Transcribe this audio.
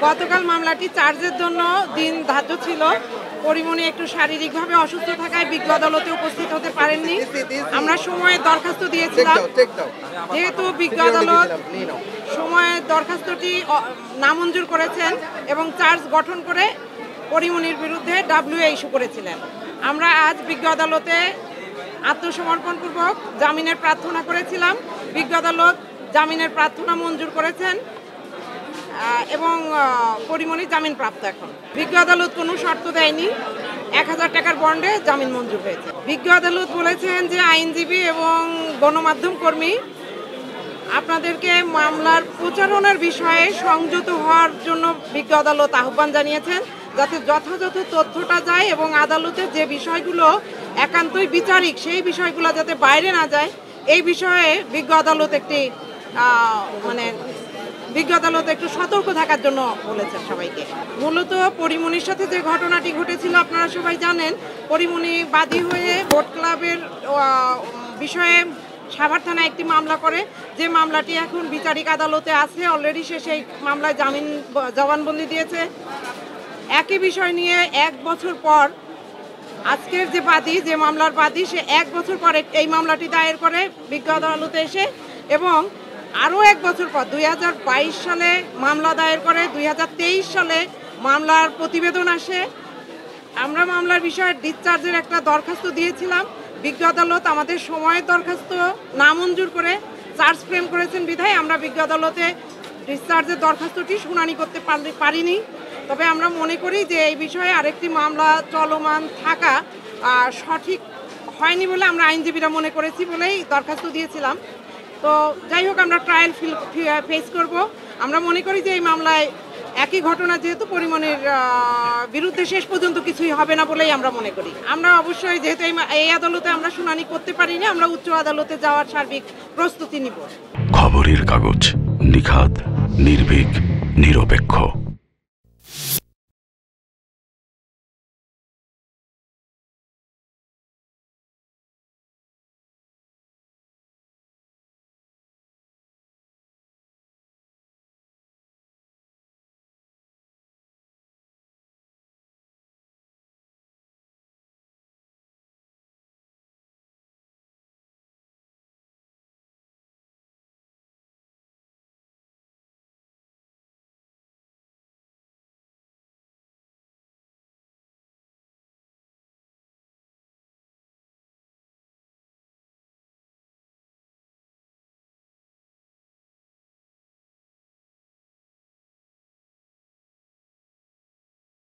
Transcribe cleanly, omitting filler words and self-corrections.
গতকাল মামলাটি চার্জের জন্য দিন ধার্য ছিল। পরিমণি একটু শারীরিকভাবে অসুস্থ থাকায় বিজ্ঞ আদালতে উপস্থিত হতে পারেননি। আমরা সময়ে দরখাস্ত দিয়েছিলাম, যেহেতু বিজ্ঞ আদালত সময়ে দরখাস্তটি নামঞ্জুর করেছেন এবং চার্জ গঠন করে পরিমণির বিরুদ্ধে ডাব্লিউএ ইস্যু করেছিলেন। আমরা আজ বিজ্ঞ আদালতে আত্মসমর্পণপূর্বক জামিনের প্রার্থনা করেছিলাম। বিজ্ঞ আদালত জামিনের প্রার্থনা মঞ্জুর করেছেন এবং পরিমণি জামিন প্রাপ্ত। এখন বিজ্ঞ আদালত কোনো শর্ত দেয়নি, 1000 টাকার বন্ডে জামিন মঞ্জুর হয়েছে। বিজ্ঞ আদালত বলেছেন যে আইনজীবী এবং গণমাধ্যম কর্মী আপনাদেরকে মামলার প্রচারণার বিষয়ে সংযত হওয়ার জন্য বিজ্ঞ আদালত আহ্বান জানিয়েছেন, যাতে যথাযথ তথ্যটা যায় এবং আদালতের যে বিষয়গুলো একান্তই বিচারিক সেই বিষয়গুলো যাতে বাইরে না যায়, এই বিষয়ে বিজ্ঞ আদালত একটু সতর্ক থাকার জন্য বলেছেন সবাইকে। মূলত পরিমণির সাথে যে ঘটনাটি ঘটেছিল আপনারা সবাই জানেন। পরিমণি বাদী হয়ে ভোট ক্লাবের বিষয়ে সাভার থানায় একটি মামলা করে, যে মামলাটি এখন বিচারিক আদালতে আছে। অলরেডি সে সেই মামলায় জবানবন্দি দিয়েছে। একই বিষয় নিয়ে 1 বছর পর আজকের যে বাদী, যে মামলার বাদী, সে 1 বছর পরে এই মামলাটি দায়ের করে বিজ্ঞ আদালতে এসে, এবং আরও 1 বছর পর 2022 সালে মামলা দায়ের করে। 2023 সালে মামলার প্রতিবেদন আসে। আমরা মামলার বিষয়ে ডিসচার্জের একটা দরখাস্ত দিয়েছিলাম। বিজ্ঞ আদালত আমাদের সময়ের দরখাস্ত নামঞ্জুর করে চার্জ ফ্রেম করেছেন বিধায় আমরা বিজ্ঞ আদালতে ডিসচার্জের দরখাস্তটি শুনানি করতে পারিনি। তবে আমরা মনে করি যে এই বিষয়ে আরেকটি মামলা চলমান থাকা সঠিক হয়নি বলে আমরা আইনজীবীরা মনে করেছি বলেই দরখাস্ত দিয়েছিলাম। তো যাই হোক, আমরা ট্রায়াল ফেস করব। আমরা মনে করি যে এই মামলায় একই ঘটনা, যেহেতু পরিমণির বিরুদ্ধে শেষ পর্যন্ত কিছুই হবে না বলেই আমরা মনে করি। আমরা অবশ্যই, যেহেতু এই আদালতে আমরা শুনানি করতে পারিনি, আমরা উচ্চ আদালতে যাওয়ার সার্বিক প্রস্তুতি নিব। খবরের কাগজ, নিখাত, নির্ভীক, নিরপেক্ষ।